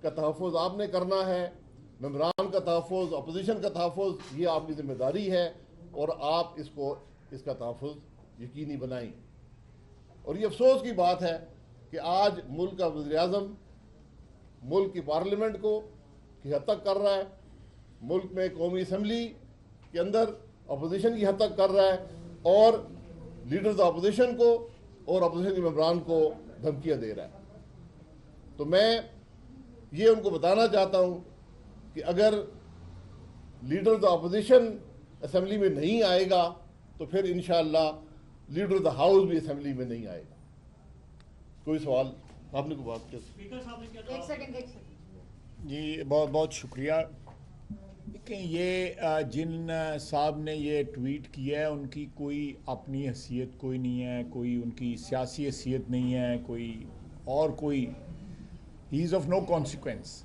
का तहफ़्फ़ुज़ आपने करना है, मेंबरान का तहफ़्फ़ुज़, अपोजिशन का तहफ़्फ़ुज़, ये आपकी ज़िम्मेदारी है और आप इसका तहफ़्फ़ुज़ यकीनी बनाएं। और ये अफसोस की बात है कि आज मुल्क का वज़ीर-ए-आज़म मुल्क की पार्लियामेंट को की हद तक कर रहा है, मुल्क में कौमी असम्बली के अंदर अपोजिशन की हद तक कर रहा है और लीडर्स अपोजिशन को और अपोजिशन के मेंबरान को धमकियां दे रहा है। तो मैं ये उनको बताना चाहता हूं कि अगर लीडर द अपोजिशन असम्बली में नहीं आएगा तो फिर इंशाअल्लाह लीडर द हाउस भी असम्बली में नहीं आएगा। कोई सवाल आपने को बात कर? एक सेकंड जी, बहुत बहुत शुक्रिया। देखें, ये जिन साहब ने ये ट्वीट किया है उनकी कोई अपनी हैसियत कोई नहीं है, कोई उनकी सियासी हैसियत नहीं है, कोई he is of no consequence.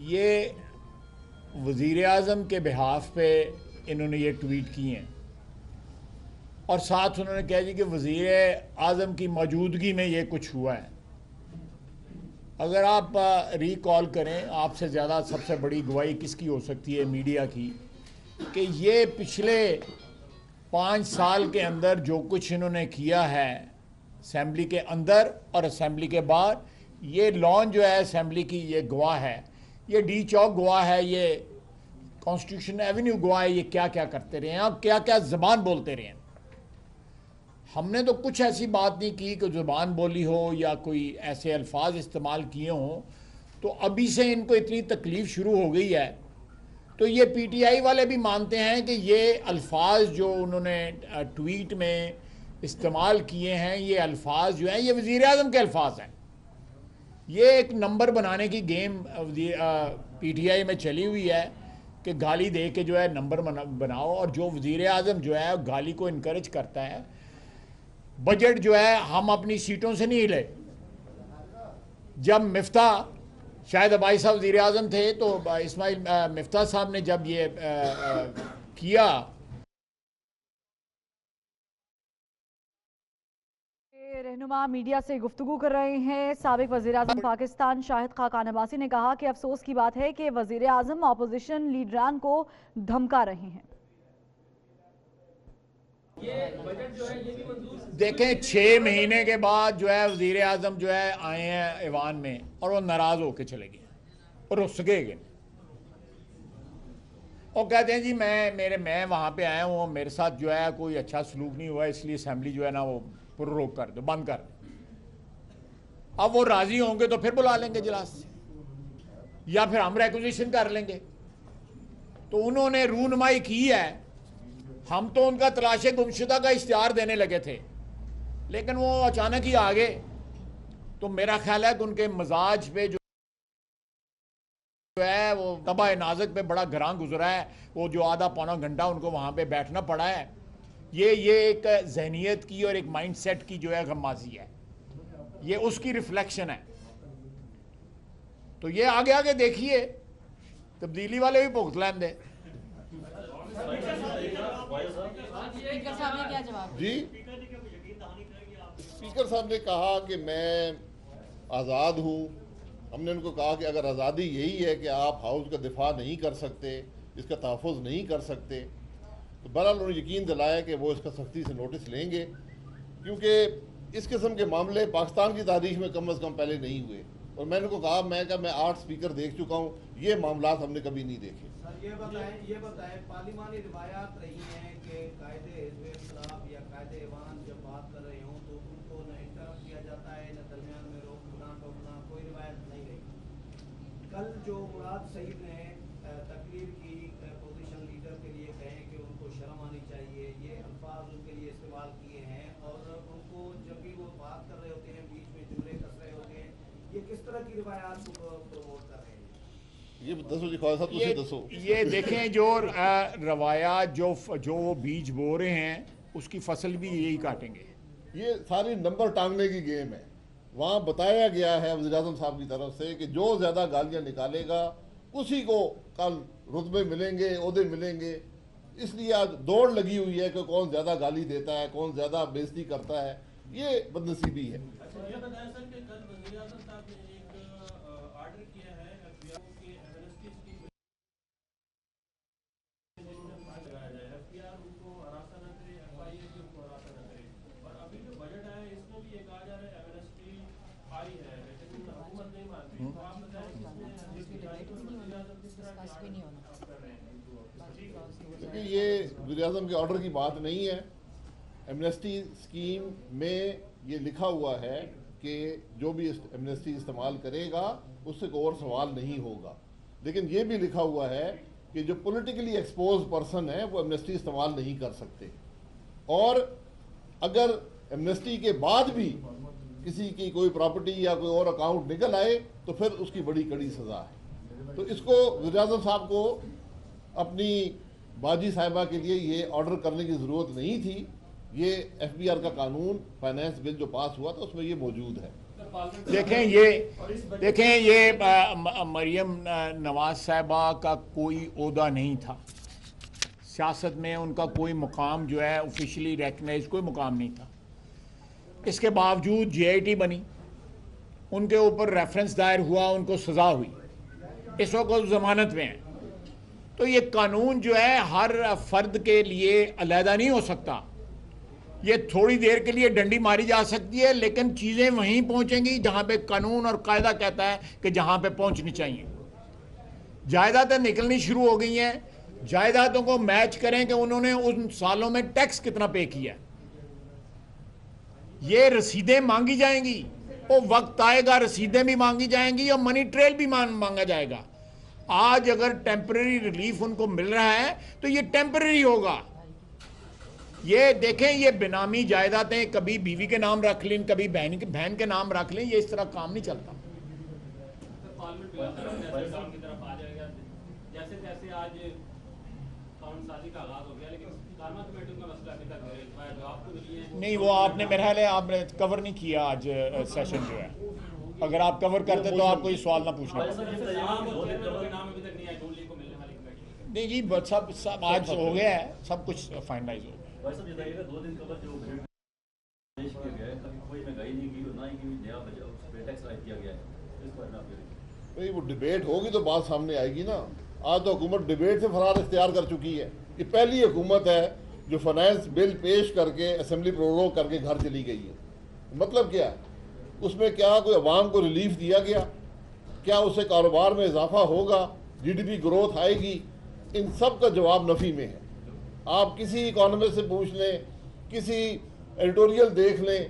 ये वज़ीर आज़म के बिहाफ पे इन्होंने ये ट्वीट किए हैं और साथ उन्होंने कहा जी कि वज़ीर आज़म की मौजूदगी में ये कुछ हुआ है। अगर आप रिकॉल करें, आपसे ज़्यादा सबसे बड़ी गवाही किसकी हो सकती है? मीडिया की, कि ये पिछले 5 साल के अंदर जो कुछ इन्होंने किया है असम्बली के अंदर और असम्बली के बाहर, ये लॉन जो है असम्बली की, ये गवाह है, ये डी चौक गवाह है, ये कॉन्स्टिट्यूशन एवेन्यू गवाह है, ये क्या क्या करते रहे हैं और क्या क्या ज़बान बोलते रहे हैं। हमने तो कुछ ऐसी बात नहीं की कि ज़ुबान बोली हो या कोई ऐसे अल्फाज इस्तेमाल किए हों। तो अभी से इनको इतनी तकलीफ़ शुरू हो गई है, तो ये पीटीआई वाले भी मानते हैं कि ये अल्फाज जो उन्होंने ट्वीट में इस्तेमाल किए हैं, ये अल्फाज जो हैं ये वज़ीर आज़म के अल्फाज हैं। ये एक नंबर बनाने की गेम पीटीआई में चली हुई है कि गाली दे के जो है नंबर बनाओ, और जो वज़ीर आज़म जो है गाली को इनकरेज करता है। बजट जो है हम अपनी सीटों से नहीं हिले। जब मिफ्ता, शायद अबाई साहब वज़ीर आज़म थे, तो इस्माइल मिफ्ता साहब ने जब ये किया, रहनुमा मीडिया से गुफ्तगू कर रहे हैं। साबिक वज़ीर आज़म पाकिस्तान शाहिद खाकान अब्बासी ने कहा कि अफसोस की बात है कि वज़ीर आज़म अपोजिशन लीडरान को धमका रहे हैं। देखें, 6 महीने के बाद जो है वज़ीर आज़म जो है आए हैं ईवान में और वो नाराज़ होकर चले गए और रुस गए और कहते हैं जी मैं वहाँ पे आया हूँ, मेरे साथ जो है कोई अच्छा सलूक नहीं हुआ, इसलिए असम्बली जो है ना वो पुररोक कर दो, बंद कर दो। अब वो राज़ी होंगे तो फिर बुला लेंगे इजलास से, या फिर हम रिक्वेजिशन कर लेंगे। तो उन्होंने रूनुमाई की है। हम तो उनका तलाशे गुमशुदा का इश्तिहार देने लगे थे, लेकिन वो अचानक ही आ गए। तो मेरा ख्याल है कि उनके मजाज पे जो है वो तबाह नाज़क पे बड़ा घरां गुजरा है। वो जो आधा पौना घंटा उनको वहाँ पे बैठना पड़ा है, ये एक जहनीत की और एक माइंड सेट की जो है गम्माजी है, ये उसकी रिफ्लेक्शन है। तो ये आगे आगे देखिए, तब्दीली वाले भी भुगत लेंगे। जी, स्पीकर साहब ने कहा कि मैं आज़ाद हूँ। हमने उनको कहा कि अगर आज़ादी यही है कि आप हाउस का दिफा नहीं कर सकते, इसका तहफ़्फ़ुज़ नहीं कर सकते, तो बहरहाल उन्होंने यकीन दिलाया कि वो इसका सख्ती से नोटिस लेंगे, क्योंकि इस किस्म के मामले पाकिस्तान की तारीख में कम अज़ कम पहले नहीं हुए। और मैंने उनको कहा, मैं 8 स्पीकर देख चुका हूँ, ये मामला हमने कभी नहीं देखे। ये बताएं पार्लिमानी रिवायात रही हैं कि कायदे हिज़्ब इख्तिलाफ या कायदे ईवान जब बात कर रहे हों तो उनको न इंटरप्ट किया जाता है, न दरमियान में रोकना टोकना, कोई रिवायत नहीं रही। कल जो मुराद सईद ने तकरीर की पोजीशन लीडर के लिए कहें कि उनको शर्म आनी चाहिए, ये अल्फाज उनके लिए इस्तेमाल किए हैं, और उनको जब भी वो बात कर रहे होते हैं बीच में जुमले कस रहे होते हैं, ये किस तरह की रिवायात को प्रमोट कर रहे हैं? ये दसो जी ख्वाजा साहब, तुझे दसो। ये देखें, जो रवायात जो वो बीज बो रहे हैं उसकी फसल भी यही काटेंगे। ये सारी नंबर टांगने की गेम है। वहाँ बताया गया है वज़ीर आज़म साहब की तरफ से कि जो ज़्यादा गालियाँ निकालेगा उसी को कल रुतबे मिलेंगे, ओहदे मिलेंगे। इसलिए आज दौड़ लगी हुई है कि कौन ज़्यादा गाली देता है, कौन ज़्यादा बेइज्जती करता है। ये बदनसीबी है। ये बताया सर कि कल वज़ीर आज़म साहब ने एक ऑर्डर किया डिस्कस भी नहीं होना। देखिए, ये वज़ीर-ए-आज़म के ऑर्डर की बात नहीं है। एमनेस्टी स्कीम में ये लिखा हुआ है कि जो भी एमनेस्टी इस्तेमाल करेगा उससे कोई और सवाल नहीं होगा, लेकिन ये भी लिखा हुआ है कि जो पॉलिटिकली एक्सपोज पर्सन है वो एमनेस्टी इस्तेमाल नहीं कर सकते, और अगर एमनेस्टी के बाद भी किसी की कोई प्रॉपर्टी या कोई और अकाउंट निकल आए तो फिर उसकी बड़ी कड़ी सज़ा है। तो इसको वज़ीर-ए-आज़म साहब को अपनी बाजी साहिबा के लिए ये ऑर्डर करने की ज़रूरत नहीं थी। ये एफबीआर का कानून फाइनेंस बिल जो पास हुआ था उसमें ये मौजूद है। देखें ये मरियम नवाज साहिबा का कोई ओहदा नहीं था सियासत में, उनका कोई मुकाम जो है ऑफिशियली रिकग्नाइज कोई मुकाम नहीं था। इसके बावजूद JIT बनी, उनके ऊपर रेफरेंस दायर हुआ, उनको सज़ा हुई, इस वक्त जमानत में है। तो ये कानून जो है हर फर्द के लिए अलहदा नहीं हो सकता। ये थोड़ी देर के लिए डंडी मारी जा सकती है, लेकिन चीज़ें वहीं पहुंचेंगी जहां पे कानून और कायदा कहता है कि जहां पे पहुंचनी चाहिए। जायदादें निकलनी शुरू हो गई हैं, जायदादों को मैच करें कि उन्होंने उन सालों में टैक्स कितना पे किया। ये रसीदें मांगी जाएंगी, वो वक्त आएगा रसीदें भी मांगी जाएंगी और मनी ट्रेल भी मांगा जाएगा। आज अगर टेम्पररी रिलीफ उनको मिल रहा है तो ये टेम्पररी होगा। ये देखें, ये बेनामी जायदादें कभी बीवी के नाम रख लें, कभी बहन के नाम रख लें, ये इस तरह काम नहीं चलता। जैसे जैसे आज कानून साजी का आगाज हो गया, लेकिन कारमा कमेटी का मसला अभी तक जवाब तो मिली है नहीं, वो आपने मेरा ख्याल है आपने कवर नहीं किया आज सेशन जो है। अगर आप कवर करते तो आपको ये सवाल ना पूछना। नहीं जी, सब आज हो गया है, सब कुछ फाइनलाइज हो गया। भाई साहब बताइएगा, 2 दिन कवर जो पेश किया गया है, कभी कोई महंगाई नहीं की और ना ही कोई नया बजट टैक्स राइज किया गया है, इस बारे में आप भाई वो डिबेट होगी तो बात सामने आएगी ना। आज तो हुकूमत डिबेट से फरार इख्तियार कर चुकी है। ये पहली हुकूमत है जो फाइनेंस बिल पेश करके असेंबली प्रोरोग करके घर चली गई है। मतलब क्या है उसमें? क्या कोई अवाम को रिलीफ दिया गया? क्या उससे कारोबार में इजाफा होगा? GDP ग्रोथ आएगी? इन सब का जवाब नफ़ी में है। आप किसी इकोनॉमिस्ट से पूछ लें, किसी एडिटोरियल देख लें,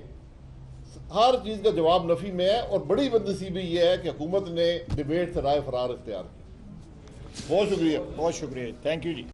हर चीज़ का जवाब नफ़ी में है। और बड़ी बदनसीबी ये है कि हुकूमत ने डिबेट से राय फरार इख्तियार की। बहुत शुक्रिया। बहुत शुक्रिया, थैंक यू जी।